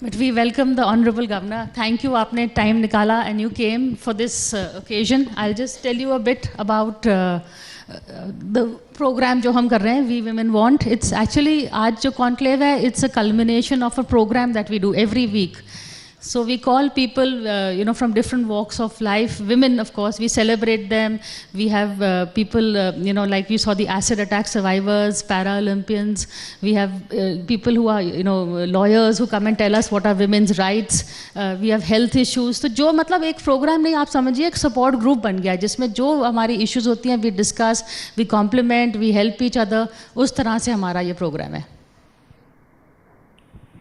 But we welcome the Honorable Governor. Thank you, आपने time निकाला and you came for this occasion. I'll just tell you a bit about the program जो हम कर रहे हैं, We Women Want. It's actually आज जो conclave है, it's a culmination of a program that we do every week. So we call people, from different walks of life. Women, of course, we celebrate them. We have people, like we saw the acid attack survivors, Paralympians. We have people who are, lawyers who come and tell us what are women's rights. We have health issues. तो जो मतलब एक program नहीं, आप समझिए एक support group बन गया जिसमें जो हमारी issues होती हैं, we discuss, we compliment, we help each other. उस तरह से हमारा ये program है.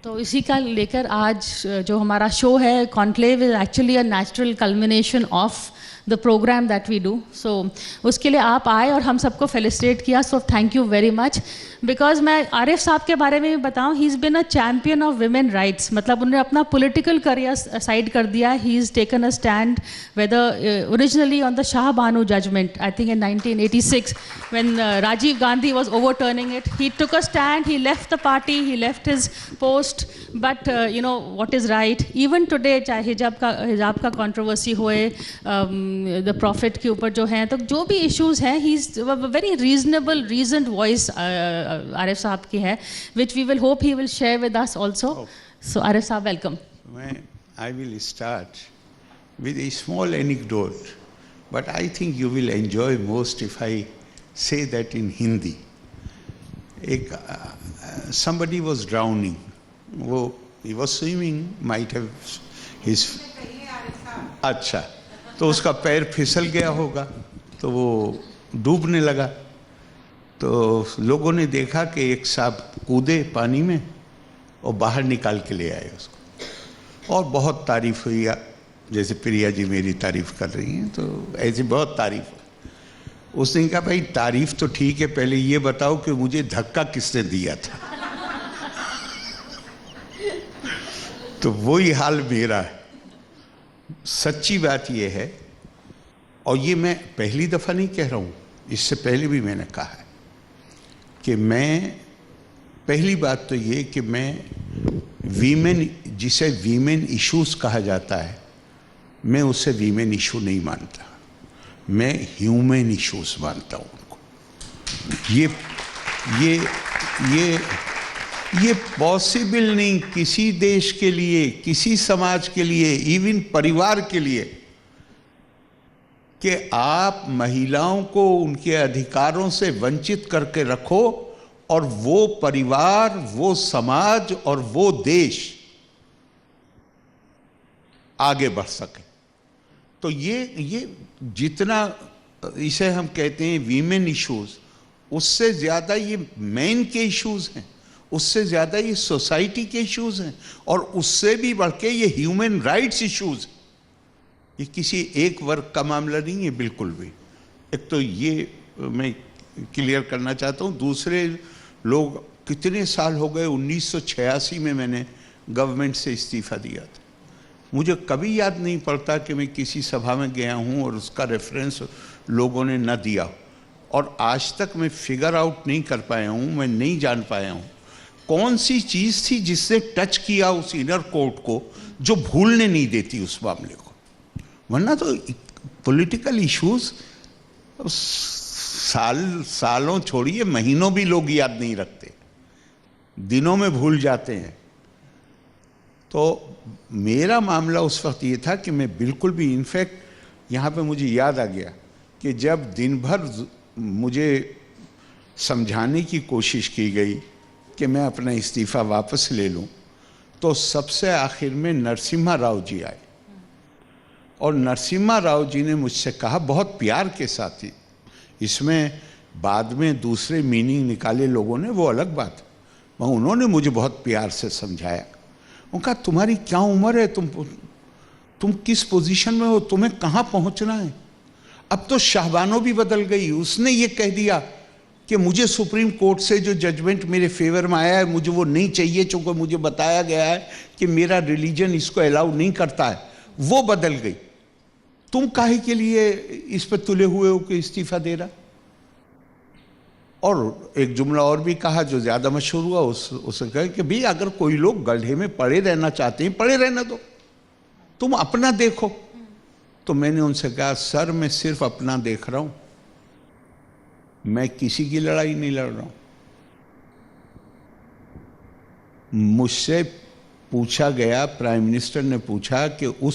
तो इसी का लेकर आज जो हमारा शो है conclave is actually a natural culmination of the program that we do. So उसके लिए आप आए और हम सबको फेलिसिटेट किया. So thank you very much. Because मैं आरिफ साहब के बारे में भी बताऊं, he is been a champion of women rights. मतलब उन्होंने अपना पॉलिटिकल करियर साइड कर दिया. He is taken a stand whether originally on the Shah Bano judgement, I think in 1986 when Rajiv Gandhi was overturning it. He took a stand, he left the party, he left his post, but what is right. Even today चाहे हिजाब का controversy होए, the prophet के ऊपर जो हैं, तो जो भी issues हैं, he's a very reasonable, reasoned voice Arif साहब की है, which we will hope he will share with us also. So Arif साहब, welcome. I will start with a small anecdote, but I think you will enjoy most if I say that in Hindi. Somebody was drowning. He was swimming, might have his. अच्छा, तो उसका पैर फिसल गया होगा, तो वो डूबने लगा. तो लोगों ने देखा कि एक सांप कूदे पानी में और बाहर निकाल के ले आए उसको, और बहुत तारीफ हुई. जैसे प्रिया जी मेरी तारीफ कर रही हैं, तो ऐसी बहुत तारीफ हुई. उसने कहा, भाई तारीफ तो ठीक है, पहले ये बताओ कि मुझे धक्का किसने दिया था. तो वही हाल मेरा है. सच्ची बात ये है, और ये मैं पहली दफ़ा नहीं कह रहा हूँ, इससे पहले भी मैंने कहा है कि मैं, पहली बात तो ये कि मैं वीमेन, जिसे वीमेन इश्यूज कहा जाता है, मैं उसे वीमेन इशू नहीं मानता. मैं ह्यूमन इश्यूज मानता हूँ उनको. ये पॉसिबल नहीं किसी देश के लिए, किसी समाज के लिए, इवन परिवार के लिए, कि आप महिलाओं को उनके अधिकारों से वंचित करके रखो और वो परिवार, वो समाज और वो देश आगे बढ़ सके. तो ये जितना इसे हम कहते हैं वीमेन इश्यूज, उससे ज़्यादा ये मैन के इश्यूज हैं, उससे ज़्यादा ये सोसाइटी के इश्यूज हैं, और उससे भी बढ़ के ये ह्यूमन राइट्स इश्यूज. ये किसी एक वर्ग का मामला नहीं है बिल्कुल भी. एक तो ये मैं क्लियर करना चाहता हूँ. दूसरे लोग, कितने साल हो गए, 1986 में मैंने गवर्नमेंट से इस्तीफ़ा दिया था. मुझे कभी याद नहीं पड़ता कि मैं किसी सभा में गया हूँ और उसका रेफरेंस लोगों ने न दिया, और आज तक मैं फिगर आउट नहीं कर पाया हूँ, मैं नहीं जान पाया हूँ कौन सी चीज़ थी जिससे टच किया उस इनर कोर्ट को, जो भूलने नहीं देती उस मामले को. वरना तो पॉलिटिकल इश्यूज सालों छोड़िए, महीनों भी लोग याद नहीं रखते, दिनों में भूल जाते हैं. तो मेरा मामला उस वक्त ये था कि मैं बिल्कुल भी, इनफैक्ट यहाँ पे मुझे याद आ गया कि जब दिन भर मुझे समझाने की कोशिश की गई कि मैं अपना इस्तीफ़ा वापस ले लूँ, तो सबसे आखिर में नरसिम्हा राव जी आए, और नरसिम्हा राव जी ने मुझसे कहा, बहुत प्यार के साथ ही, इसमें बाद में दूसरे मीनिंग निकाले लोगों ने, वो अलग बात, मगर उन्होंने मुझे बहुत प्यार से समझाया. उनका, तुम्हारी क्या उम्र है, तुम किस पोजीशन में हो, तुम्हें कहाँ पहुँचना है. अब तो शाहबानो भी बदल गई. उसने ये कह दिया कि मुझे सुप्रीम कोर्ट से जो जजमेंट मेरे फेवर में आया है, मुझे वो नहीं चाहिए, चूँकि मुझे बताया गया है कि मेरा रिलीजन इसको अलाउ नहीं करता है. वो बदल गई. तुम काहे के लिए इस पर तुले हुए हो कि इस्तीफा दे रहा. और एक जुमला और भी कहा जो ज़्यादा मशहूर हुआ, उसने कहा कि भाई अगर कोई लोग गड्ढे में पड़े रहना चाहते हैं, पड़े रहना दो, तुम अपना देखो। तो मैंने उनसे कहा सर मैं सिर्फ अपना देख रहा हूं, मैं किसी की लड़ाई नहीं लड़ रहा हूं। मुझसे पूछा गया, प्राइम मिनिस्टर ने पूछा कि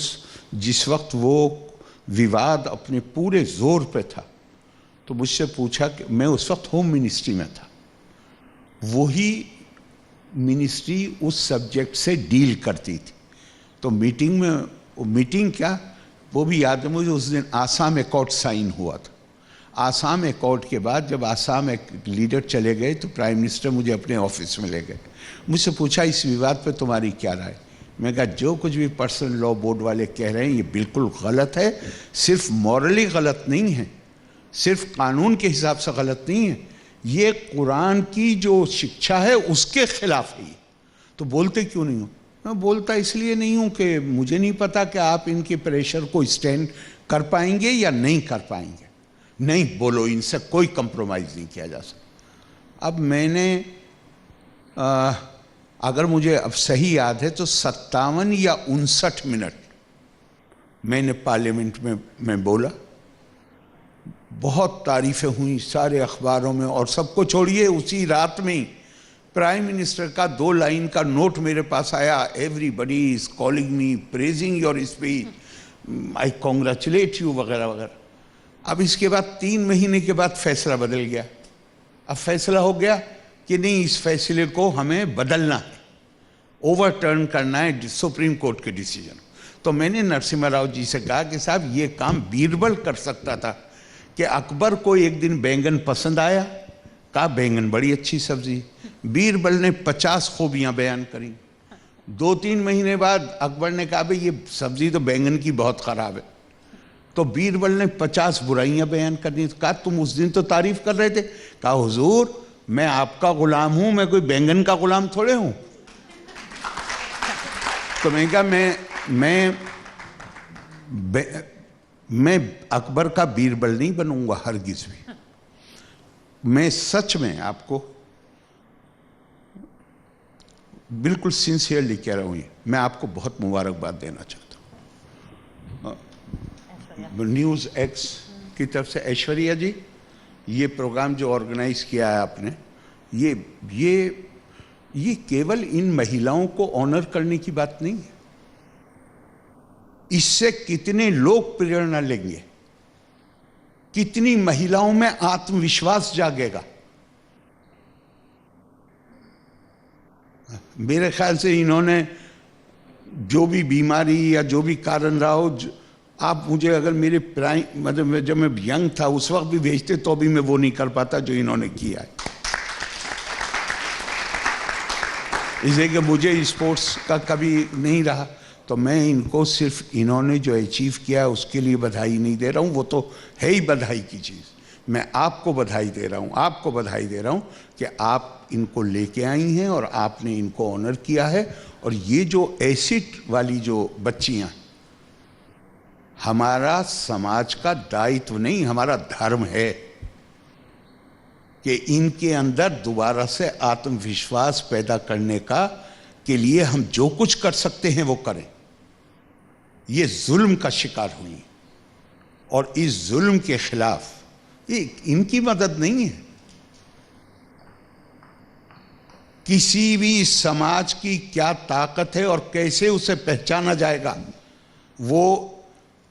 जिस वक्त वो विवाद अपने पूरे जोर पे था, तो मुझसे पूछा कि मैं उस वक्त होम मिनिस्ट्री में था, वही मिनिस्ट्री उस सब्जेक्ट से डील करती थी। तो मीटिंग में, वो मीटिंग क्या, वो भी याद है मुझे, उस दिन आसाम एकॉर्ड साइन हुआ था। आसाम एकॉर्ड के बाद जब आसाम एक लीडर चले गए तो प्राइम मिनिस्टर मुझे अपने ऑफिस में ले गए, मुझसे पूछा इस विवाद पे तुम्हारी क्या राय। मैं कहा जो कुछ भी पर्सनल लॉ बोर्ड वाले कह रहे हैं ये बिल्कुल गलत है, सिर्फ मॉरली गलत नहीं है, सिर्फ कानून के हिसाब से गलत नहीं है, ये कुरान की जो शिक्षा है उसके खिलाफ है। तो बोलते क्यों नहीं हो? मैं बोलता इसलिए नहीं हूं कि मुझे नहीं पता कि आप इनके प्रेशर को स्टैंड कर पाएंगे या नहीं कर पाएंगे। नहीं बोलो, इनसे कोई कंप्रोमाइज नहीं किया जा सकता। अब मैंने अगर मुझे अब सही याद है तो 57 या 59 मिनट मैंने पार्लियामेंट में बोला। बहुत तारीफें हुई सारे अखबारों में, और सबको छोड़िए उसी रात में ही प्राइम मिनिस्टर का 2 लाइन का नोट मेरे पास आया, everybody is calling me praising your speech, I congratulate you वगैरह वगैरह। अब इसके बाद 3 महीने के बाद फैसला बदल गया। अब फैसला हो गया कि नहीं, इस फैसले को हमें बदलना है, ओवरटर्न करना है सुप्रीम कोर्ट के डिसीजन। तो मैंने नरसिम्हा राव जी से कहा कि साहब ये काम बीरबल कर सकता था कि अकबर को एक दिन बैंगन पसंद आया, कहा बैंगन बड़ी अच्छी सब्जी, बीरबल ने 50 खूबियां बयान करी। 2-3 महीने बाद अकबर ने कहा भाई ये सब्जी तो बैंगन की बहुत खराब है, तो बीरबल ने 50 बुराइयां बयान करनी। कहा तुम उस दिन तो तारीफ कर रहे थे। कहा हुजूर मैं आपका गुलाम हूं, मैं कोई बैंगन का गुलाम थोड़े हूं। तो मैं कहा मैं अकबर का बीरबल नहीं बनूंगा हरगिज भी। मैं सच में आपको बिल्कुल सिंसियरली कह रहा हूं, मैं आपको बहुत मुबारकबाद देना चाहता हूं न्यूज़ एक्स की तरफ से। ऐश्वर्या जी, ये प्रोग्राम जो ऑर्गेनाइज किया है आपने, ये केवल इन महिलाओं को ऑनर करने की बात नहीं है, इससे कितने लोग प्रेरणा लेंगे, कितनी महिलाओं में आत्मविश्वास जागेगा। मेरे ख्याल से इन्होंने जो भी बीमारी या जो भी कारण रहा हो, आप मुझे अगर मेरे मतलब जब मैं यंग था उस वक्त भी भेजते तो भी मैं वो नहीं कर पाता जो इन्होंने किया है। इसलिए कि मुझे स्पोर्ट्स का कभी नहीं रहा, तो मैं इनको सिर्फ इन्होंने जो अचीव किया उसके लिए बधाई नहीं दे रहा हूँ, वो तो है ही बधाई की चीज़। मैं आपको बधाई दे रहा हूँ, आपको बधाई दे रहा हूँ कि आप इनको लेके आई हैं और आपने इनको ऑनर किया है। और ये जो एसिड वाली जो बच्चियाँ, हमारा समाज का दायित्व नहीं, हमारा धर्म है कि इनके अंदर दोबारा से आत्मविश्वास पैदा करने के लिए हम जो कुछ कर सकते हैं वो करें। ये जुल्म का शिकार हुई और इस जुल्म के खिलाफ ये इनकी मदद नहीं है, किसी भी समाज की क्या ताकत है और कैसे उसे पहचाना जाएगा वो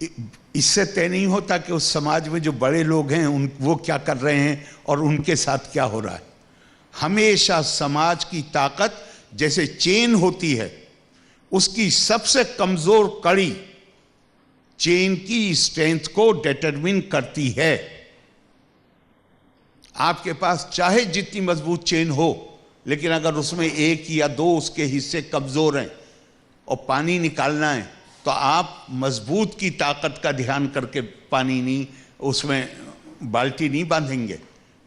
इससे तय नहीं होता कि उस समाज में जो बड़े लोग हैं वो क्या कर रहे हैं और उनके साथ क्या हो रहा है। हमेशा समाज की ताकत जैसे चेन होती है, उसकी सबसे कमजोर कड़ी चेन की स्ट्रेंथ को डिटरमिन करती है। आपके पास चाहे जितनी मजबूत चेन हो, लेकिन अगर उसमें 1 या 2 उसके हिस्से कमजोर हैं और पानी निकालना है तो आप मजबूत की ताकत का ध्यान करके पानी नहीं, उसमें बाल्टी नहीं बांधेंगे,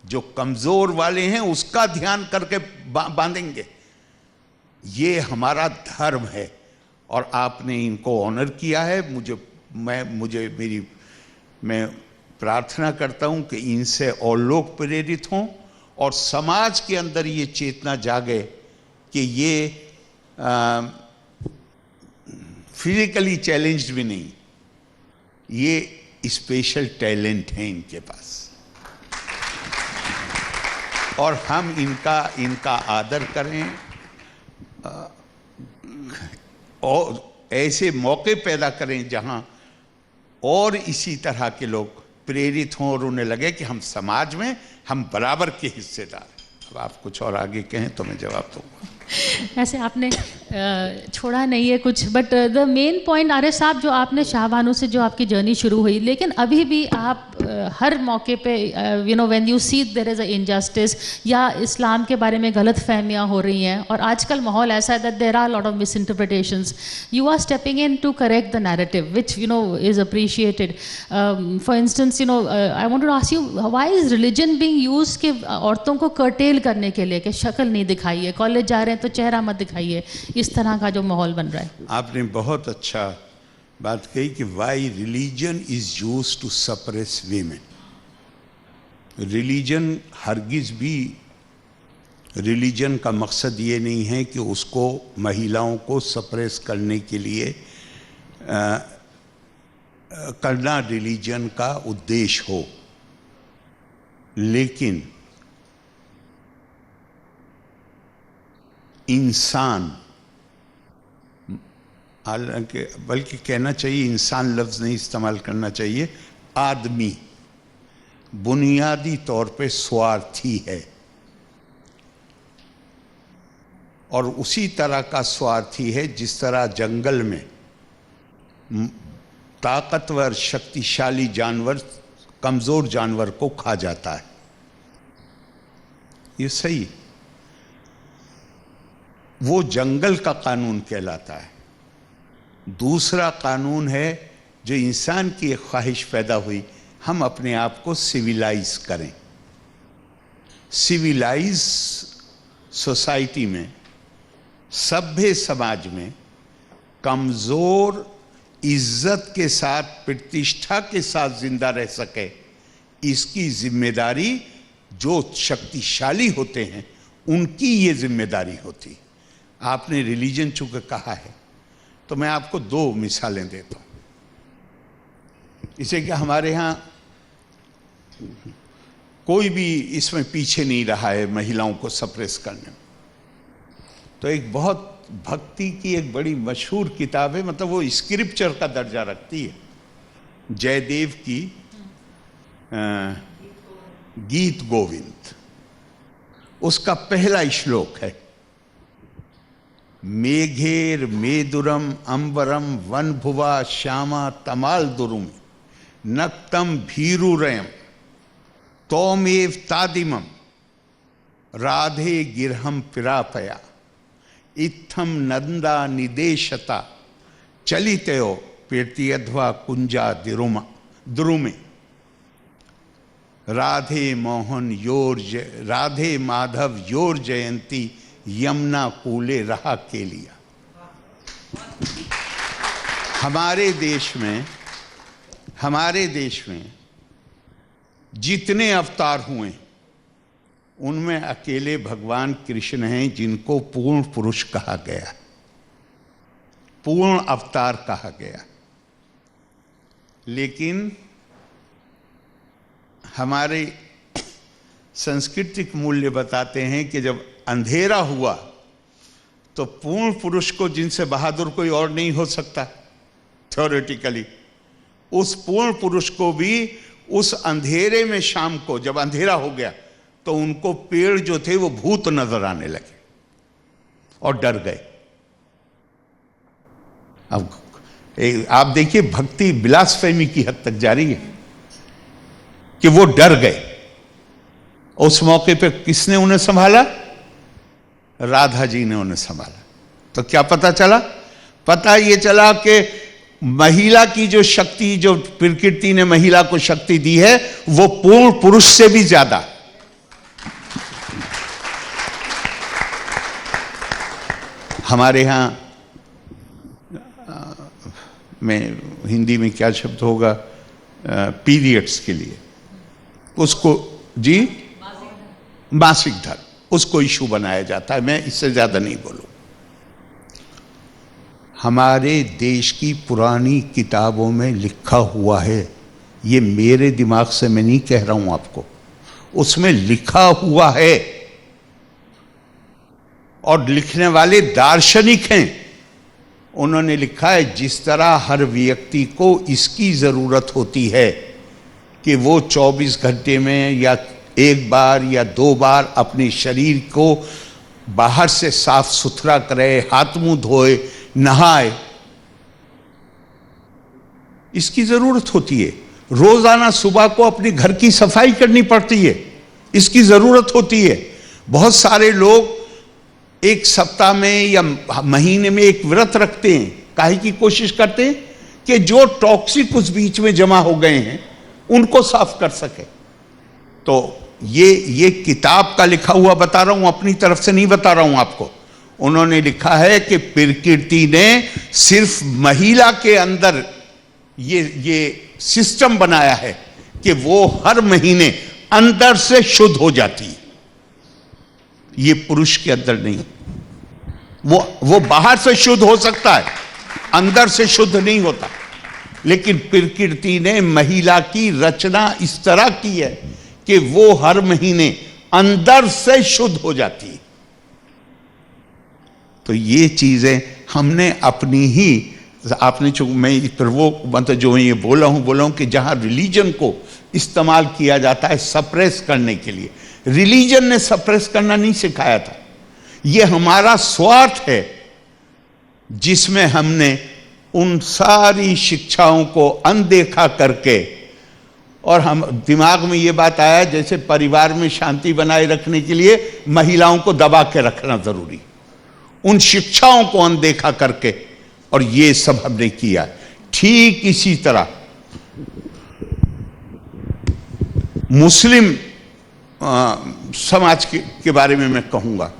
जो कमजोर वाले हैं उसका ध्यान करके बांधेंगे। ये हमारा धर्म है और आपने इनको ऑनर किया है। मैं प्रार्थना करता हूं कि इनसे और लोग प्रेरित हों और समाज के अंदर ये चेतना जागे कि ये फिजिकली चैलेंज्ड भी नहीं, ये स्पेशल टैलेंट है इनके पास, और हम इनका आदर करें और ऐसे मौके पैदा करें जहां और इसी तरह के लोग प्रेरित हों और उन्हें लगे कि हम समाज में हम बराबर के हिस्सेदार हैं। अब आप कुछ और आगे कहें तो मैं जवाब दूंगा। ऐसे आपने छोड़ा नहीं है कुछ, but the main point Arif साहब, जो आपने शाहबानो से जो आपकी जर्नी शुरू हुई, लेकिन अभी भी आप हर मौके पे you know when you see there is a injustice या इस्लाम के बारे में गलत फहमियाँ हो रही हैं, और आजकल माहौल ऐसा है that there are lot of misinterpretations, you are stepping in to correct the narrative which you know is appreciated. For instance you know I want to ask you, why is religion being used कि औरतों को cartel करने के लिए, कि शक्ल नहीं दिखाइए, कॉलेज जा रहे हैं तो चेहरा मत दिखाइए, इस तरह का जो माहौल बन रहा है। आपने बहुत अच्छा बात कही कि why religion is used to suppress women. Religion हरगिज भी, रिलीजन का मकसद ये नहीं है कि उसको महिलाओं को सप्रेस करने के लिए करना रिलीजन का उद्देश्य हो, लेकिन इंसान, हालांकि बल्कि कहना चाहिए इंसान लफ्ज़ नहीं इस्तेमाल करना चाहिए, आदमी बुनियादी तौर पे स्वार्थी है, और उसी तरह का स्वार्थी है जिस तरह जंगल में ताकतवर शक्तिशाली जानवर कमज़ोर जानवर को खा जाता है। ये सही है, वो जंगल का कानून कहलाता है। दूसरा कानून है जो इंसान की एक ख्वाहिश पैदा हुई, हम अपने आप को सिविलाइज करें। सिविलाइज सोसाइटी में, सभ्य समाज में कमज़ोर इज्जत के साथ, प्रतिष्ठा के साथ जिंदा रह सके, इसकी जिम्मेदारी जो शक्तिशाली होते हैं उनकी ये जिम्मेदारी होती। आपने रिलीजन चूंकि कहा है तो मैं आपको दो मिसालें देता हूं। इसे कि हमारे यहाँ कोई भी इसमें पीछे नहीं रहा है महिलाओं को सप्रेस करने में। तो एक बहुत भक्ति की एक बड़ी मशहूर किताब है, मतलब वो स्क्रिप्चर का दर्जा रखती है, जयदेव की गीत गोविंद। उसका पहला श्लोक है, मेघेर मेदुरम अंबरम वन भुवा श्यामा तमाल दुरुम नक्तम भीरुरयम तौमेव तादिमम राधे गिरहम पिरापया इत्थम नंदा निदेशता चलितयो पेर्त्यध्वा कुंजा द्रुमे राधे मोहन राधे माधव योर जयंती यमुना कूले रहा के लिया। हमारे देश में जितने अवतार हुए उनमें अकेले भगवान कृष्ण हैं जिनको पूर्ण पुरुष कहा गया, पूर्ण अवतार कहा गया। लेकिन हमारे सांस्कृतिक मूल्य बताते हैं कि जब अंधेरा हुआ तो पूर्ण पुरुष को, जिनसे बहादुर कोई और नहीं हो सकता थ्योरेटिकली, उस पूर्ण पुरुष को भी उस अंधेरे में शाम को जब अंधेरा हो गया तो उनको पेड़ जो थे वो भूत नजर आने लगे और डर गए। अब आप देखिए भक्ति बिलासफेमी की हद तक जारी है कि वो डर गए। उस मौके पे किसने उन्हें संभाला? राधा जी ने उन्हें संभाला। तो क्या पता चला? पता ये चला कि महिला की जो शक्ति, जो प्रकृति ने महिला को शक्ति दी है, वो पूर्ण पुरुष से भी ज्यादा। हमारे यहां में हिंदी में क्या शब्द होगा पीरियड्स के लिए? उसको जी मासिक धर्म, उसको इशू बनाया जाता है। मैं इससे ज्यादा नहीं बोलूं। हमारे देश की पुरानी किताबों में लिखा हुआ है, ये मेरे दिमाग से मैं नहीं कह रहा हूं आपको, उसमें लिखा हुआ है, और लिखने वाले दार्शनिक हैं। उन्होंने लिखा है जिस तरह हर व्यक्ति को इसकी जरूरत होती है कि वो 24 घंटे में या एक बार या 2 बार अपने शरीर को बाहर से साफ सुथरा करे, हाथ मुंह धोए, नहाए, इसकी जरूरत होती है। रोजाना सुबह को अपने घर की सफाई करनी पड़ती है, इसकी जरूरत होती है। बहुत सारे लोग एक सप्ताह में या महीने में एक व्रत रखते हैं, काहे की कोशिश करते हैं कि जो टॉक्सिक उस बीच में जमा हो गए हैं उनको साफ कर सके। तो ये किताब का लिखा हुआ बता रहा हूं, अपनी तरफ से नहीं बता रहा हूं आपको। उन्होंने लिखा है कि प्रकृति ने सिर्फ महिला के अंदर ये सिस्टम बनाया है कि वो हर महीने अंदर से शुद्ध हो जाती है, ये पुरुष के अंदर नहीं। वो बाहर से शुद्ध हो सकता है, अंदर से शुद्ध नहीं होता। लेकिन प्रकृति ने महिला की रचना इस तरह की है कि वो हर महीने अंदर से शुद्ध हो जाती है। तो ये चीजें हमने अपनी ही, आपने जो मैं फिर वो मतलब जो ये बोला हूं कि जहां रिलीजन को इस्तेमाल किया जाता है सप्रेस करने के लिए, रिलीजन ने सप्रेस करना नहीं सिखाया था। यह हमारा स्वार्थ है जिसमें हमने उन सारी शिक्षाओं को अनदेखा करके, और हम दिमाग में यह बात आया जैसे परिवार में शांति बनाए रखने के लिए महिलाओं को दबा के रखना जरूरी, उन शिक्षाओं को अनदेखा करके, और ये सब हमने किया। ठीक इसी तरह मुस्लिम समाज के बारे में मैं कहूंगा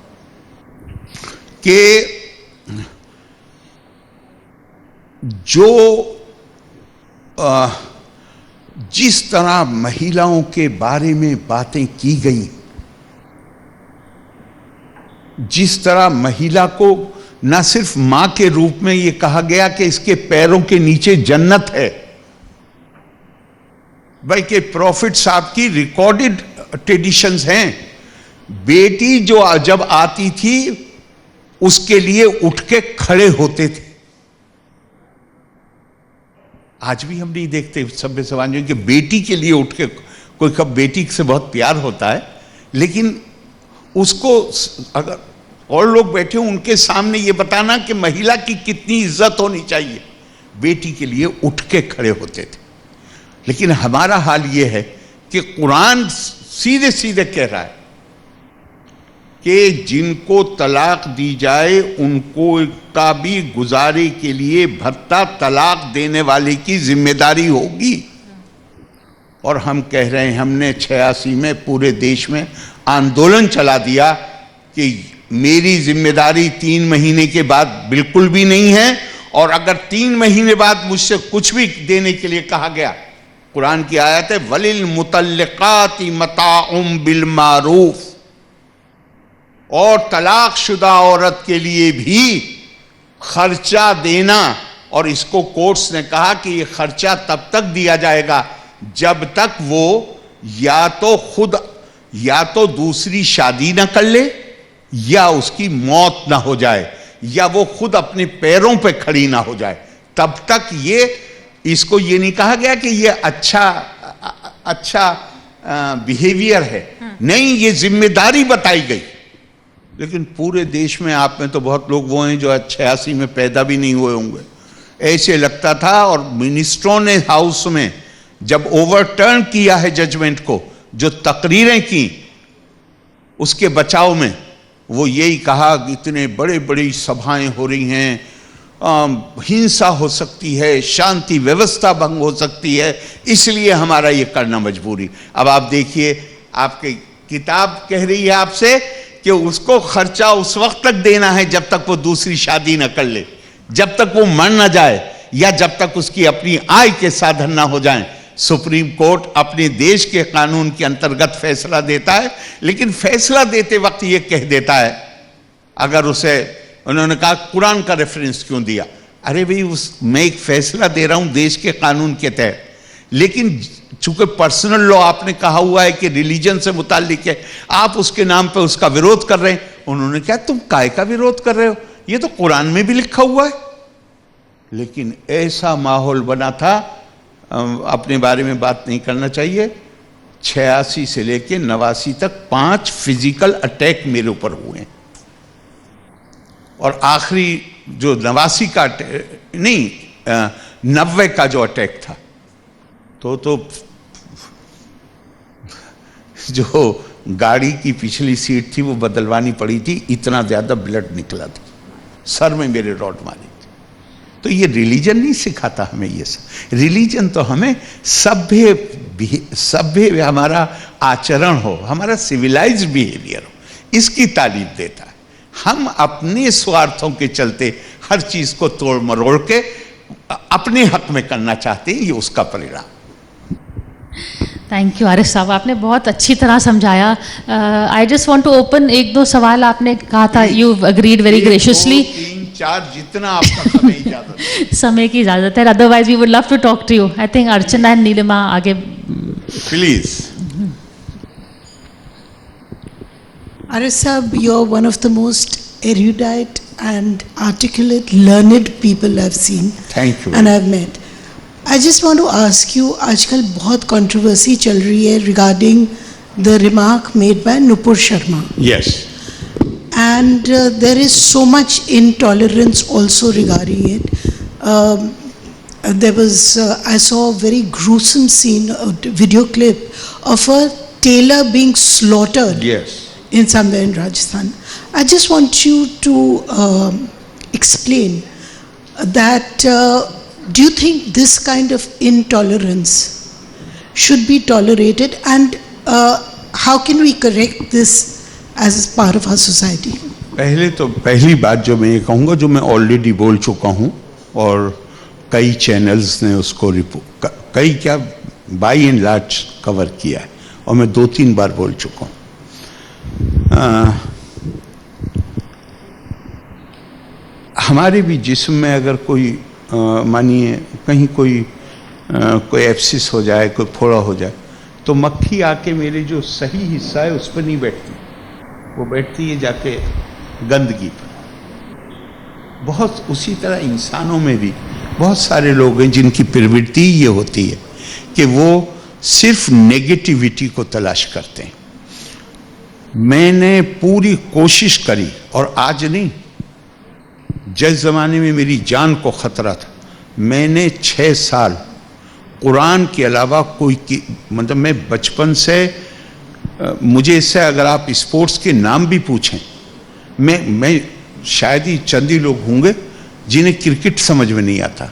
कि जो जिस तरह महिलाओं के बारे में बातें की गई, जिस तरह महिला को न सिर्फ मां के रूप में यह कहा गया कि इसके पैरों के नीचे जन्नत है, बल्कि प्रॉफिट साहब की रिकॉर्डेड ट्रेडिशंस हैं। बेटी जो जब आती थी उसके लिए उठ के खड़े होते थे। आज भी हम नहीं देखते सभ्य समाज में कि बेटी के लिए उठ के कोई, कब बेटी से बहुत प्यार होता है, लेकिन उसको अगर और लोग बैठे हो उनके सामने ये बताना कि महिला की कितनी इज्जत होनी चाहिए, बेटी के लिए उठ के खड़े होते थे। लेकिन हमारा हाल ये है कि कुरान सीधे सीधे कह रहा है कि जिनको तलाक दी जाए उनको का भी गुजारे के लिए भत्ता तलाक देने वाले की जिम्मेदारी होगी। और हम कह रहे हैं, हमने 86 में पूरे देश में आंदोलन चला दिया कि मेरी जिम्मेदारी 3 महीने के बाद बिल्कुल भी नहीं है, और अगर 3 महीने बाद मुझसे कुछ भी देने के लिए कहा गया, कुरान की आयत है वलिल मुतल्लिकाति मताउम बिल मारूफ, और तलाकशुदा औरत के लिए भी खर्चा देना। और इसको कोर्ट्स ने कहा कि ये खर्चा तब तक दिया जाएगा जब तक वो या तो दूसरी शादी ना कर ले, या उसकी मौत ना हो जाए, या वो खुद अपने पैरों पे खड़ी ना हो जाए। तब तक इसको ये नहीं कहा गया कि ये अच्छा बिहेवियर है, नहीं, ये जिम्मेदारी बताई गई। लेकिन पूरे देश में आप में तो बहुत लोग वो हैं जो 86 में पैदा भी नहीं हुए होंगे, ऐसे लगता था। और मिनिस्टरों ने हाउस में जब ओवरटर्न किया है जजमेंट को, जो तकरीरें की उसके बचाव में, वो यही कहा कि इतने बड़े बड़ी सभाएं हो रही हैं, हिंसा हो सकती है, शांति व्यवस्था भंग हो सकती है, इसलिए हमारा ये करना मजबूरी। अब आप देखिए, आपकी किताब कह रही है आपसे कि उसको खर्चा उस वक्त तक देना है जब तक वो दूसरी शादी न कर ले, जब तक वो मर न जाए, या जब तक उसकी अपनी आय के साधन ना हो जाएं। सुप्रीम कोर्ट अपने देश के कानून के अंतर्गत फैसला देता है, लेकिन फैसला देते वक्त ये कह देता है, अगर उसे उन्होंने कहा कुरान का रेफरेंस क्यों दिया, अरे भाई मैं एक फैसला दे रहा हूं देश के कानून के तहत, लेकिन चूंकि पर्सनल लॉ आपने कहा हुआ है कि रिलीजन से मुताल्लिक है, आप उसके नाम पे उसका विरोध कर रहे हैं। उन्होंने कहा तुम काय का विरोध कर रहे हो, ये तो कुरान में भी लिखा हुआ है। लेकिन ऐसा माहौल बना था, अपने बारे में बात नहीं करना चाहिए, 86 से लेके 89 तक 5 फिजिकल अटैक मेरे ऊपर हुए हैं, और आखिरी जो 89 का नहीं 90 का जो अटैक था, तो जो गाड़ी की पिछली सीट थी वो बदलवानी पड़ी थी, इतना ज्यादा ब्लड निकला था, सर में मेरे रॉड मारी थी। तो ये रिलीजन नहीं सिखाता हमें ये सब। रिलीजन तो हमें सभ्य हमारा आचरण हो, हमारा सिविलाइज्ड बिहेवियर हो, इसकी तालीम देता है। हम अपने स्वार्थों के चलते हर चीज को तोड़ मरोड़ के अपने हक में करना चाहते हैं, ये उसका परिणाम। थैंक यू आरिफ साहब, आपने बहुत अच्छी तरह समझाया। I just want to open 1-2 सवाल। आपने कहा था यू अग्रीड वेरी ग्रेशियसली। 3-4 जितना आपका समय इजाजत है। समय की इजाजत है, otherwise we would love to talk to you. I think Archana and Neelima आगे please. Arif Sahab, you're one of the most erudite and articulate, learned people I've seen. Thank you. And I've met. I just want to ask you, आजकल बहुत controversy चल रही है regarding the remark made by Nupur Sharma. Yes. And there is so much intolerance also regarding it. There was, I saw a very gruesome scene, a video clip of a tailor being slaughtered. Yes. In somewhere in Rajasthan. I just want you to explain that do you think this kind of intolerance should be tolerated, and how can we correct this as part of our society? पहली बात जो मैं ये कहूँगा, जो मैं already बोल चुका हूँ और कई चैनल्स ने उसको कई क्या बाई एंड लार्ज कवर किया है, और मैं 2-3 बार बोल चुका हूँ। हमारे भी जिस्म में अगर कोई मानिए कहीं कोई एब्सिस हो जाए, कोई फोड़ा हो जाए, तो मक्खी आके मेरे जो सही हिस्सा है उस पर नहीं बैठती, वो बैठती है जाके गंदगी पर। बहुत उसी तरह इंसानों में भी बहुत सारे लोग हैं जिनकी प्रवृत्ति ये होती है कि वो सिर्फ नेगेटिविटी को तलाश करते हैं। मैंने पूरी कोशिश करी, और आज नहीं, जिस ज़माने में मेरी जान को ख़तरा था, मैंने 6 साल कुरान के अलावा मतलब मैं बचपन से मुझे इससे अगर आप स्पोर्ट्स के नाम भी पूछें, मैं शायद ही चंद ही लोग होंगे जिन्हें क्रिकेट समझ में नहीं आता।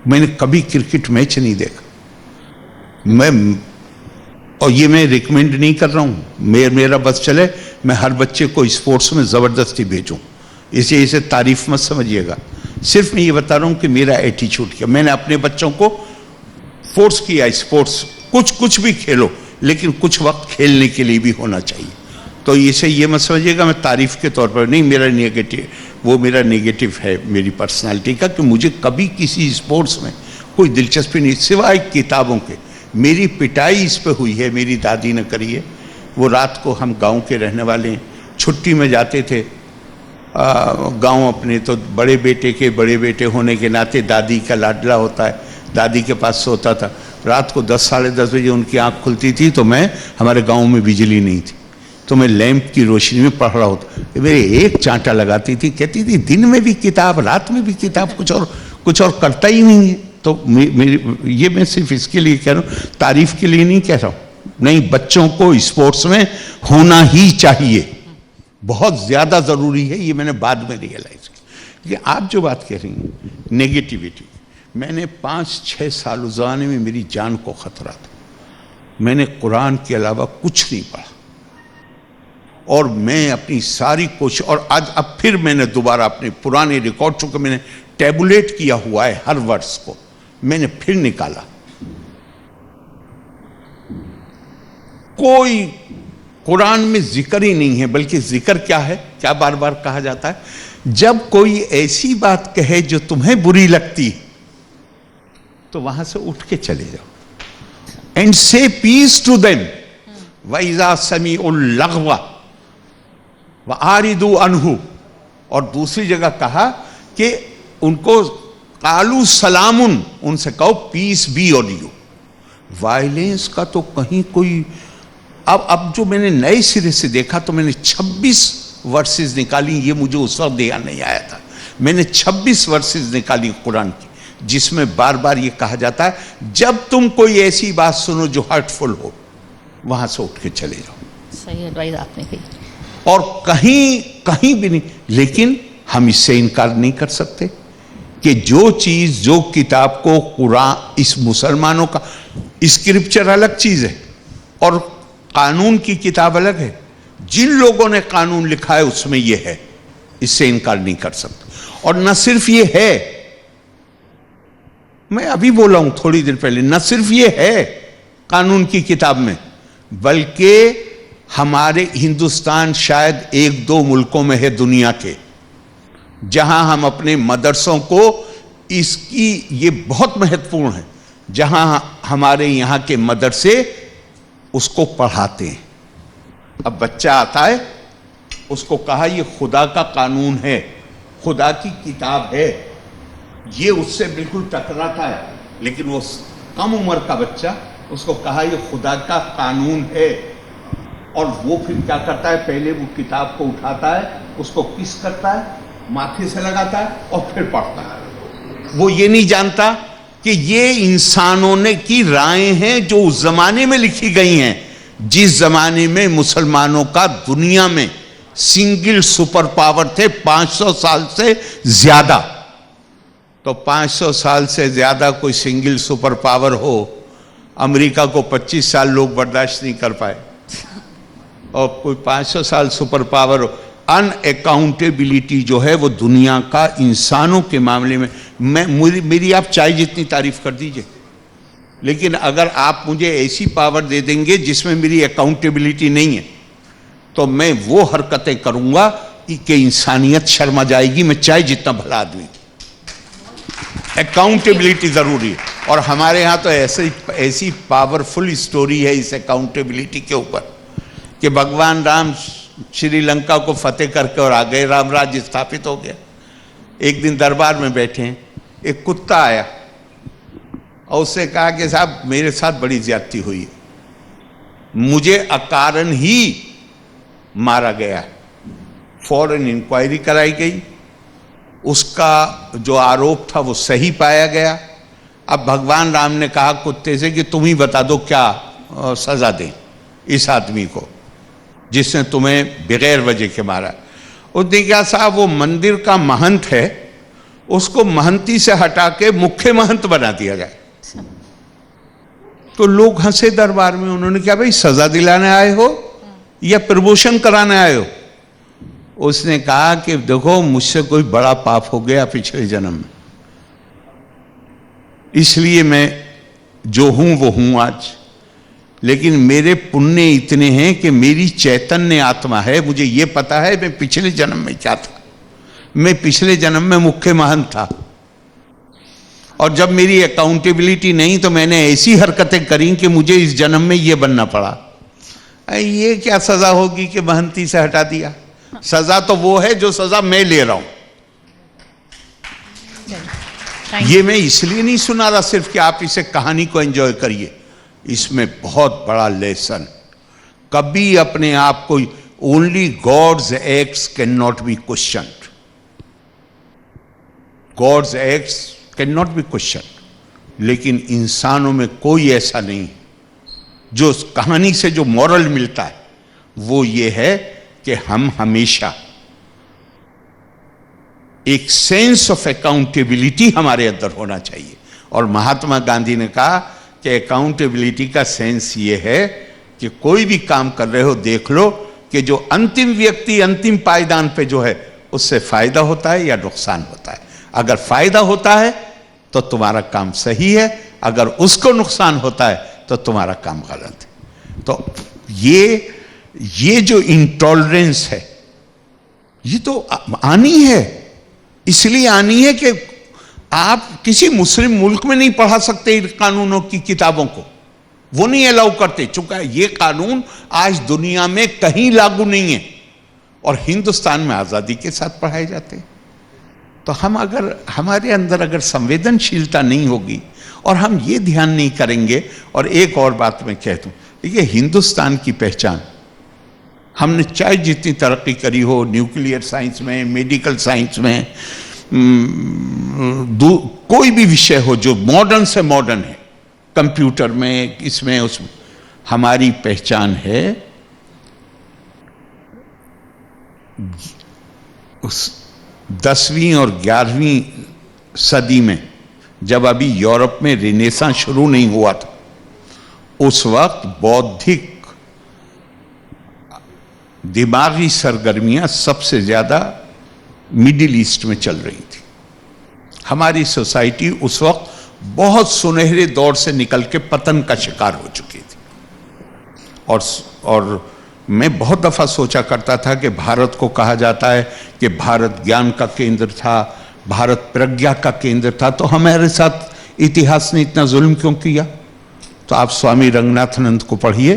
मैंने कभी क्रिकेट मैच नहीं देखा। और ये मैं रिकमेंड नहीं कर रहा हूँ, मेरा बस चले मैं हर बच्चे को स्पोर्ट्स में ज़बरदस्ती भेजूँ, इसे तारीफ मत समझिएगा। सिर्फ मैं ये बता रहा हूँ कि मेरा एटीट्यूड क्या, मैंने अपने बच्चों को फोर्स किया, स्पोर्ट्स कुछ भी खेलो, लेकिन कुछ वक्त खेलने के लिए भी होना चाहिए। तो इसे ये मत समझिएगा मैं तारीफ के तौर पर नहीं, मेरा नेगेटिव है मेरी पर्सनालिटी का, कि मुझे कभी किसी स्पोर्ट्स में कोई दिलचस्पी नहीं, सिवाय किताबों के। मेरी पिटाई इस पे हुई है, मेरी दादी ने करी है। वो रात को, हम गांव के रहने वाले हैं, छुट्टी में जाते थे गांव अपने, तो बड़े बेटे होने के नाते दादी का लाडला होता है, दादी के पास सोता था। रात को 10 साढ़े 10 बजे उनकी आंख खुलती थी, तो हमारे गांव में बिजली नहीं थी, तो मैं लैंप की रोशनी में पढ़ रहा होता। मेरे एक चांटा लगाती थी, कहती थी दिन में भी किताब, रात में भी किताब, कुछ और करता ही नहीं है। तो ये मैं सिर्फ इसके लिए कह रहा हूँ, तारीफ के लिए नहीं कह रहा हूँ। नहीं, बच्चों को स्पोर्ट्स में होना ही चाहिए, बहुत ज्यादा जरूरी है, ये मैंने बाद में रियलाइज किया। कि आप जो बात कह रही हैं नेगेटिविटी, मैंने 5-6 साल उस ज़माने में मेरी जान को खतरा था, मैंने कुरान के अलावा कुछ नहीं पढ़ा, और मैं अपनी सारी कोशिश, और आज अब फिर मैंने दोबारा अपने पुराने रिकॉर्ड, चूंकि मैंने टैबुलेट किया हुआ है हर वर्ष को, मैंने फिर निकाला कोई कुरान में जिक्र ही नहीं है। बल्कि जिक्र क्या है, क्या बार बार कहा जाता है, जब कोई ऐसी बात कहे जो तुम्हें बुरी लगती है तो वहां से उठ के चले जाओ। एंड से पीस टू देम वइज़ा समीउल लग़वा व आरिदू अनहु। और दूसरी जगह कहा कि उनको कालू सलामुन, उनसे कहो peace be on you. Violence का तो कहीं कोई, अब जो मैंने नए सिरे से देखा तो मैंने 26 वर्सेस निकाली। ये मुझे उस वक्त ध्यान नहीं आया था। मैंने 26 वर्सेस निकाली कुरान की, जिसमें बार बार ये कहा जाता है जब तुम कोई ऐसी बात सुनो जो हर्टफुल हो, वहां से उठ के चले जाओ। सही एडवाइस आपने कही। और कहीं भी नहीं। लेकिन हम इससे इनकार नहीं कर सकते कि जो चीज, जो किताब को कुरान, इस मुसलमानों का स्क्रिप्चर अलग चीज है और कानून की किताब अलग है। जिन लोगों ने कानून लिखा है उसमें यह है, इससे इनकार नहीं कर सकते। और न सिर्फ ये है, मैं अभी बोला हूं थोड़ी देर पहले, न सिर्फ ये है कानून की किताब में, बल्कि हमारे हिंदुस्तान शायद 1-2 मुल्कों में है दुनिया के, जहां हम अपने मदरसों को, इसकी ये बहुत महत्वपूर्ण है, जहां हमारे यहां के मदरसे उसको पढ़ाते हैं। अब बच्चा आता है, उसको कहा ये खुदा का कानून है, खुदा की किताब है, ये उससे बिल्कुल टकराता है। लेकिन वो कम उम्र का बच्चा, उसको कहा ये खुदा का कानून है, और वो फिर क्या करता है, पहले वो किताब को उठाता है, उसको किस करता है, माथे से लगाता है और फिर पढ़ता है। वो ये नहीं जानता कि ये इंसानों ने की रायें हैं जो उस जमाने में लिखी गई हैं, जिस जमाने में मुसलमानों का दुनिया में सिंगल सुपर पावर थे 500 साल से ज्यादा। तो 500 साल से ज्यादा कोई सिंगल सुपर पावर हो, अमेरिका को 25 साल लोग बर्दाश्त नहीं कर पाए, और कोई 500 साल सुपर पावर हो। अनअकाउंटेबिलिटी जो है वो दुनिया का इंसानों के मामले में, मेरी आप चाय जितनी तारीफ कर दीजिए, लेकिन अगर आप मुझे ऐसी पावर दे देंगे जिसमें मेरी अकाउंटेबिलिटी नहीं है, तो मैं वो हरकतें करूंगा कि इंसानियत शर्मा जाएगी। मैं चाहे जितना भला आदमी, अकाउंटेबिलिटी जरूरी है। और हमारे यहाँ तो ऐसी पावरफुल स्टोरी है इस अकाउंटेबिलिटी के ऊपर कि भगवान राम श्रीलंका को फतेह करके और आ गए, राम राज्य स्थापित हो गया। एक दिन दरबार में बैठे हैं, एक कुत्ता आया और उसने कहा कि साहब मेरे साथ बड़ी ज्यादती हुई है, मुझे अकारण ही मारा गया। फौरन इंक्वायरी कराई गई, उसका जो आरोप था वो सही पाया गया। अब भगवान राम ने कहा कुत्ते से कि तुम ही बता दो क्या सजा दें इस आदमी को जिसने तुम्हें बगैर वजह के मारा। उसने कहा साहब वो मंदिर का महंत है, उसको महंती से हटा के मुख्य महंत बना दिया जाए। तो लोग हंसे दरबार में। उन्होंने कहा भाई सजा दिलाने आए हो या प्रमोशन कराने आए हो? उसने कहा कि देखो मुझसे कोई बड़ा पाप हो गया पिछले जन्म में, इसलिए मैं जो हूं वो हूं आज, लेकिन मेरे पुण्य इतने हैं कि मेरी चैतन्य आत्मा है, मुझे ये पता है मैं पिछले जन्म में क्या था। मैं पिछले जन्म में मुख्य महंत था, और जब मेरी अकाउंटेबिलिटी नहीं तो मैंने ऐसी हरकतें करी कि मुझे इस जन्म में ये बनना पड़ा। ये क्या सजा होगी कि महंती से हटा दिया? सजा तो वो है जो सजा मैं ले रहा हूं। ये मैं इसलिए नहीं सुना रहा सिर्फ कि आप इसे कहानी को एंजॉय करिए, इसमें बहुत बड़ा लेसन। कभी अपने आप को, only God's acts can not be question, God's acts can not be question, लेकिन इंसानों में कोई ऐसा नहीं। जो कहानी से जो मॉरल मिलता है वो ये है कि हम हमेशा एक सेंस ऑफ अकाउंटेबिलिटी हमारे अंदर होना चाहिए। और महात्मा गांधी ने कहा कि अकाउंटेबिलिटी का सेंस ये है कि कोई भी काम कर रहे हो देख लो कि जो अंतिम व्यक्ति अंतिम पायदान पे जो है उससे फायदा होता है या नुकसान होता है। अगर फायदा होता है तो तुम्हारा काम सही है, अगर उसको नुकसान होता है तो तुम्हारा काम गलत है। तो ये जो इंटॉलरेंस है, ये तो आनी है। इसलिए आनी है कि आप किसी मुस्लिम मुल्क में नहीं पढ़ा सकते इन कानूनों की किताबों को, वो नहीं अलाउ करते, चूंकि ये कानून आज दुनिया में कहीं लागू नहीं है और हिंदुस्तान में आजादी के साथ पढ़ाए जाते हैं। तो हम अगर हमारे अंदर अगर संवेदनशीलता नहीं होगी और हम ये ध्यान नहीं करेंगे। और एक और बात मैं कह दूं, देखिए हिंदुस्तान की पहचान, हमने चाहे जितनी तरक्की करी हो न्यूक्लियर साइंस में, मेडिकल साइंस में, कोई भी विषय हो जो मॉडर्न से मॉडर्न है, कंप्यूटर में, इसमें उसमें, हमारी पहचान है उस 10वीं और 11वीं सदी में, जब अभी यूरोप में रिनेसां शुरू नहीं हुआ था, उस वक्त बौद्धिक दिमागी सरगर्मियां सबसे ज्यादा मिडिल ईस्ट में चल रही थी। हमारी सोसाइटी उस वक्त बहुत सुनहरे दौर से निकल के पतन का शिकार हो चुकी थी। और मैं बहुत दफा सोचा करता था कि भारत को कहा जाता है कि भारत ज्ञान का केंद्र था, भारत प्रज्ञा का केंद्र था, तो हमारे साथ इतिहास ने इतना जुल्म क्यों किया? तो आप स्वामी रंगनाथानंद को पढ़िए,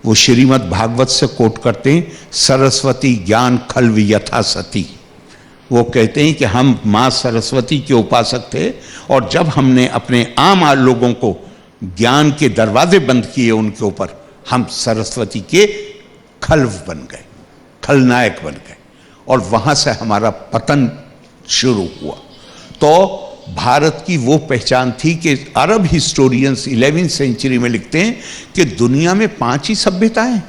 वो श्रीमद् भागवत से कोट करते हैं, सरस्वती ज्ञान खल्व यथा सती। वो कहते हैं कि हम माँ सरस्वती के उपासक थे और जब हमने अपने आम लोगों को ज्ञान के दरवाजे बंद किए उनके ऊपर, हम सरस्वती के खल्व बन गए, खलनायक बन गए और वहां से हमारा पतन शुरू हुआ। तो भारत की वो पहचान थी कि अरब हिस्टोरियंस 11वीं सेंचुरी में लिखते हैं कि दुनिया में 5 ही सभ्यताएं हैं।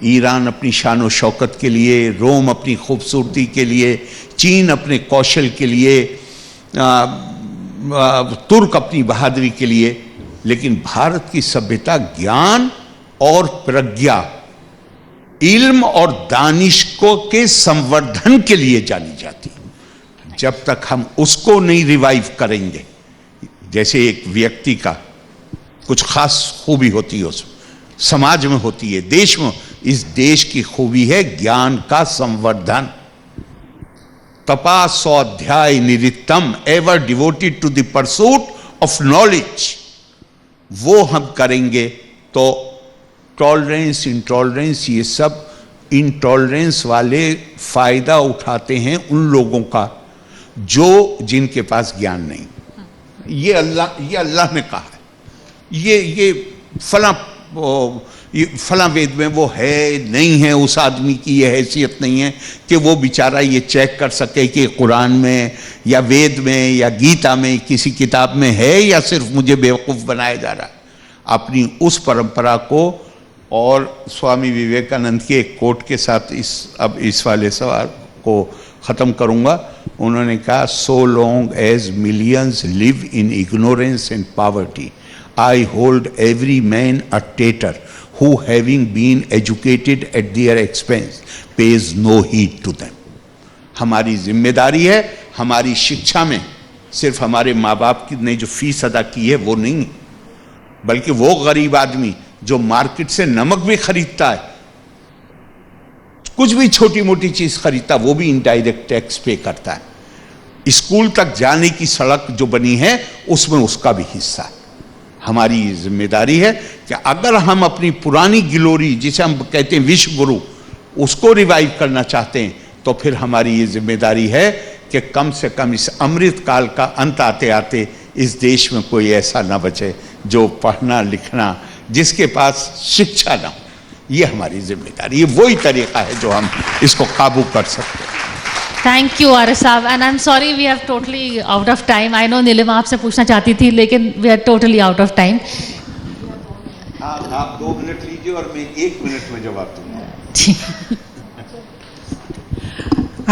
ईरान अपनी शान और शौकत के लिए, रोम अपनी खूबसूरती के लिए, चीन अपने कौशल के लिए, तुर्क अपनी बहादुरी के लिए, लेकिन भारत की सभ्यता ज्ञान और प्रज्ञा, इल्म और दानिश को के संवर्धन के लिए जानी जाती। जब तक हम उसको नहीं रिवाइव करेंगे, जैसे एक व्यक्ति का कुछ खास खूबी होती है, उसमें समाज में होती है, देश में, इस देश की खूबी है ज्ञान का संवर्धन। तपा स्वाध्याय निरितम, ever devoted to the pursuit of knowledge, वो हम करेंगे तो टॉलरेंस, इंटॉलरेंस, ये सब इंटॉलरेंस वाले फायदा उठाते हैं उन लोगों का जिनके पास ज्ञान नहीं। ये अल्लाह ने कहा है, ये फला वेद में वो है नहीं है, उस आदमी की ये हैसियत नहीं है कि वो बेचारा ये चेक कर सके कि कुरान में या वेद में या गीता में किसी किताब में है या सिर्फ मुझे बेवकूफ़ बनाया जा रहा है। अपनी उस परंपरा को, और स्वामी विवेकानंद के एक कोट के साथ अब इस वाले सवाल को ख़त्म करूँगा। उन्होंने कहा, so long as millions live in ignorance and poverty, I hold every man a traitor who having been educated at their expense pays no heed to them। हमारी जिम्मेदारी है, हमारी शिक्षा में सिर्फ हमारे माँ बाप ने जो फीस अदा की है वो नहीं, बल्कि वो गरीब आदमी जो मार्केट से नमक भी खरीदता है, कुछ भी छोटी मोटी चीज खरीदता, वो भी इनडायरेक्ट टैक्स पे करता है। स्कूल तक जाने की सड़क जो बनी है उसमें उसका भी हिस्सा है। हमारी जिम्मेदारी है कि अगर हम अपनी पुरानी ग्लोरी, जिसे हम कहते हैं विश्व गुरु, उसको रिवाइव करना चाहते हैं, तो फिर हमारी ये जिम्मेदारी है कि कम से कम इस अमृत काल का अंत आते आते इस देश में कोई ऐसा ना बचे जो पढ़ना लिखना, जिसके पास शिक्षा ना हो। ये हमारी जिम्मेदारी, ये वही तरीका है जो हम इसको काबू कर सकते हैं। थैंक यू आर्य साहब, and I am sorry we have totally out of time. I know Neelima आपसे पूछना चाहती थी, लेकिन we are totally out of time. आप 2 मिनट लीजिए और मैं 1 मिनट में जवाब दूंगा।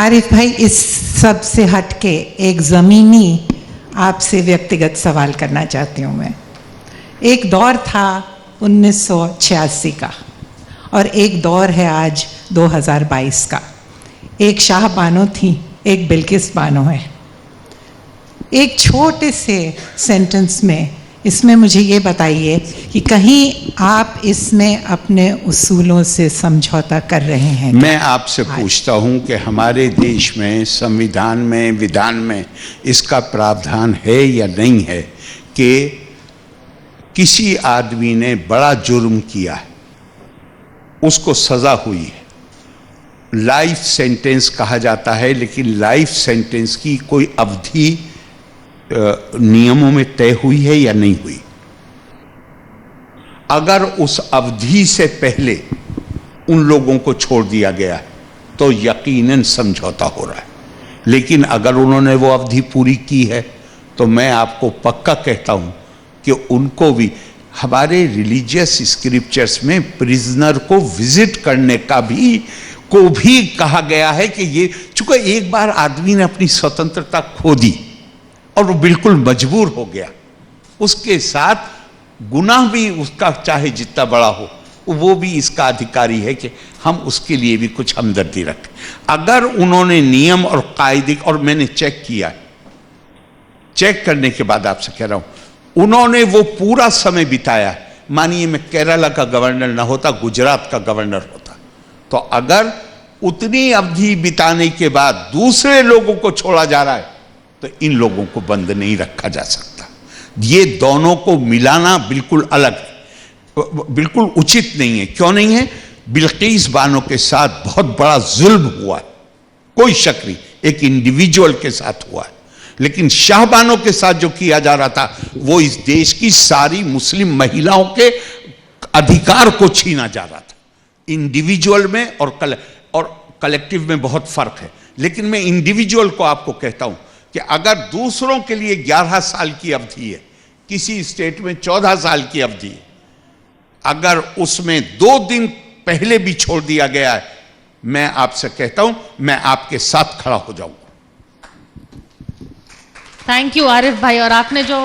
आरिफ भाई, इस सब से हटके एक ज़मीनी आपसे व्यक्तिगत सवाल करना चाहती हूँ मैं। एक दौर था 1986 का और एक दौर है आज 2022 का। एक शाह बानो थी, एक बिल्किस बानो है। एक छोटे से सेंटेंस में इसमें मुझे ये बताइए कि कहीं आप इसमें अपने उसूलों से समझौता कर रहे हैं? मैं आपसे पूछता हूं कि हमारे देश में संविधान में, विधान में इसका प्रावधान है या नहीं है कि किसी आदमी ने बड़ा जुर्म किया है, उसको सजा हुई है, लाइफ सेंटेंस कहा जाता है, लेकिन लाइफ सेंटेंस की कोई अवधि नियमों में तय हुई है या नहीं हुई? अगर उस अवधि से पहले उन लोगों को छोड़ दिया गया है तो यकीनन समझौता हो रहा है, लेकिन अगर उन्होंने वो अवधि पूरी की है तो मैं आपको पक्का कहता हूं कि उनको भी, हमारे रिलीजियस स्क्रिप्चर्स में प्रिजनर को विजिट करने का भी कहा गया है कि ये, चूंकि एक बार आदमी ने अपनी स्वतंत्रता खो दी और वो बिल्कुल मजबूर हो गया, उसके साथ गुनाह भी उसका चाहे जितना बड़ा हो, वो भी इसका अधिकारी है कि हम उसके लिए भी कुछ हमदर्दी रखें। अगर उन्होंने नियम और कायदे, और मैंने चेक किया, चेक करने के बाद आपसे कह रहा हूं, उन्होंने वो पूरा समय बिताया, मानिए मैं केरला का गवर्नर ना होता, गुजरात का गवर्नर होता, तो अगर उतनी अवधि बिताने के बाद दूसरे लोगों को छोड़ा जा रहा है तो इन लोगों को बंद नहीं रखा जा सकता। ये दोनों को मिलाना बिल्कुल अलग है, बिल्कुल उचित नहीं है। क्यों नहीं है? बिल्कीस बानो के साथ बहुत बड़ा जुल्म हुआ है, कोई शक नहीं, एक इंडिविजुअल के साथ हुआ है, लेकिन शाहबानो के साथ जो किया जा रहा था वो इस देश की सारी मुस्लिम महिलाओं के अधिकार को छीना जा रहा था। इंडिविजुअल में और कलेक्टिव में बहुत फर्क है, लेकिन मैं इंडिविजुअल को आपको कहता हूं कि अगर दूसरों के लिए 11 साल की अवधि है, किसी स्टेट में 14 साल की अवधि है, अगर उसमें 2 दिन पहले भी छोड़ दिया गया है, मैं आपसे कहता हूं मैं आपके साथ खड़ा हो जाऊंगा। थैंक यू आरिफ भाई। और आपने जो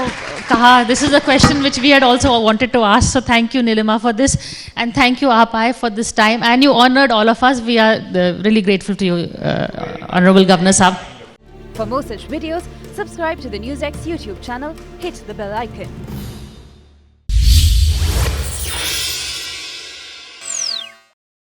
कहा, this is a question which we had also wanted to ask, so thank you Neelima for this, and thank you आप आए for this time, and you honoured all of us. We are really grateful to you honourable governor साहब। For more such videos, subscribe to the NewsX YouTube channel, hit the bell icon.